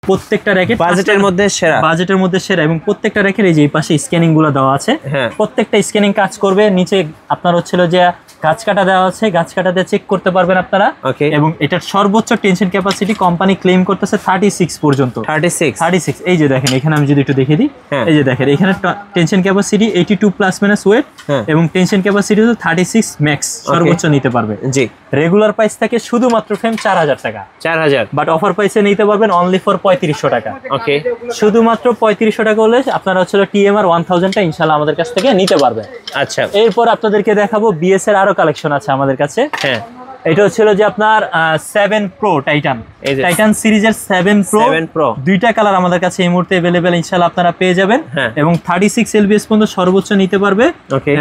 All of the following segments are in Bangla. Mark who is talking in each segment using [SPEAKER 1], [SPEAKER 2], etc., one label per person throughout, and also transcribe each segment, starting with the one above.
[SPEAKER 1] প্রত্যেকটা র্যাকেট
[SPEAKER 2] বাজেটের মধ্যে সেরা
[SPEAKER 1] এবং প্রত্যেকটা র্যাকের এই যে পাশে স্ক্যানিং গুলো দেওয়া আছে, প্রত্যেকটা স্ক্যানিং কাজ করবে। নিচে আপনার হচ্ছিল যে গাছ কাটা দেওয়া আছে, গাছ কাটাতে চেক করতে পারবেন আপনারা। এবং এটার সর্বোচ্চ টেনশন ক্যাপাসিটি কোম্পানি ক্লেম করতেছে 36 পর্যন্ত। 36 এই যে দেখেন এখানে আমি যদি একটু দেখে দিই, এই যে দেখেন এখানে tension capacity 82 plus minus weight এবং টেনশন ক্যাপাসিটি 36 ম্যাক্স সর্বোচ্চ নিতে পারবে। জি, রেগুলার প্রাইস থাকে শুধুমাত্র ফ্রেম 4000 টাকা, 4000, বাট অফার প্রাইসে নিতে পারবেন অনলি ফর 3500 টাকা। ওকে, শুধুমাত্র 3500 টাকা হলে আপনারা হচ্ছে টিএমআর 1000টা ইনশাআল্লাহ আমাদের কাছ থেকে নিতে পারবেন। আচ্ছা, এরপর আপনাদেরকে দেখাবো বিএস এর আরো কালেকশন আছে আমাদের কাছে। হ্যাঁ, এটা হচ্ছিল যে আপনার 7 প্রো টাইটান সিরিজের 7 প্রো দুইটা কালার আমাদের কাছে এই মুহূর্তে अवेलेबल ইনশাআল্লাহ আপনারা পেয়ে যাবেন। এবং 36 এলবিএস পর্যন্ত সর্বোচ্চ নিতে পারবে।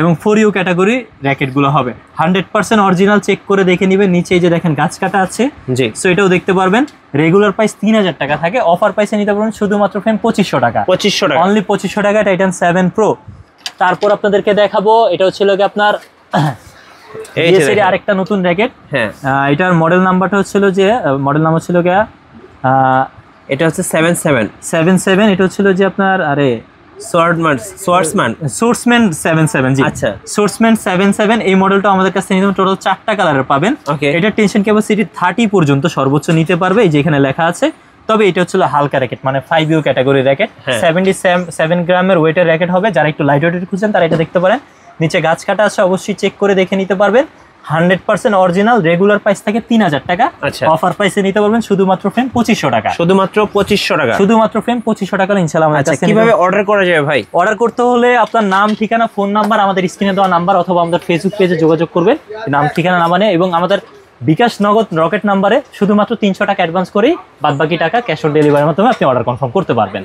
[SPEAKER 1] এবং 4U ক্যাটাগরি র‍্যাকেট গুলো হবে 100% অরিজিনাল, চেক করে দেখে নেবেন। নিচে এই যে দেখেন গাছ কাটা আছে, জি, সো এটাও দেখতে পারবেন। রেগুলার প্রাইস 3000 টাকা থাকে, অফার প্রাইসে নিতে পারবেন শুধুমাত্র ফ্রেম 2500 টাকা, অনলি 2500 টাকা টাইটান 7 প্রো। তারপর আপনাদেরকে দেখাবো এটা হচ্ছিল কি আপনার এই যে আরেকটা নতুন র‍্যাকেট। হ্যাঁ, এটার মডেল নাম্বারটা হচ্ছিল যে মডেল নাম্বার ছিল গিয়া এটা হচ্ছে 77 এটা হচ্ছিল যে আপনার আরে সোর্সম্যান 77। জি, আচ্ছা, সোর্সম্যান 77 এই মডেলটা আমাদের কাছে নিতে টোটাল 4টা কালারের পাবেন। এটা টেনশন ক্যাপাসিটি 30 পর্যন্ত সর্বোচ্চ নিতে পারবে, এই যে এখানে লেখা আছে। তবে এটা হচ্ছিল হালকা র‍্যাকেট, মানে 5U ক্যাটাগরি র‍্যাকেট, 77 গ্রামের ওয়েটের র‍্যাকেট হবে। যারা একটু লাইট ওয়েটের খুঁজছেন তারা এটা দেখতে পারেন। নিচে গাছ কাটা আছে, অবশ্যই চেক করে দেখে নিতে পারবেন। 100% অরিজিনাল, রেগুলার প্রাইস থাকে 3000 টাকা, অফার প্রাইসে নিতে পারবেন শুধুমাত্র ফ্রেম 2500 টাকা, শুধুমাত্র ফ্রেম 2500 টাকা ইনশাআল্লাহ আমাদের কাছে।
[SPEAKER 2] কিভাবে অর্ডার করা যাবে ভাই?
[SPEAKER 1] অর্ডার করতে হলে আপনার নাম, ঠিকানা, ফোন নাম্বার, আমাদের স্ক্রিনে দেওয়া নাম্বার অথবা আমাদের ফেসবুক পেজে যোগাযোগ করবেন, নাম, ঠিকানা, নামানে, এবং আমাদের বিকাশ নগদ রকেট নাম্বারে শুধুমাত্র 300 টাকা অ্যাডভান্স করেই বাদবাকি টাকা ক্যাশ অন ডেলিভারির মাধ্যমে আপনি অর্ডার কনফার্ম করতে পারবেন।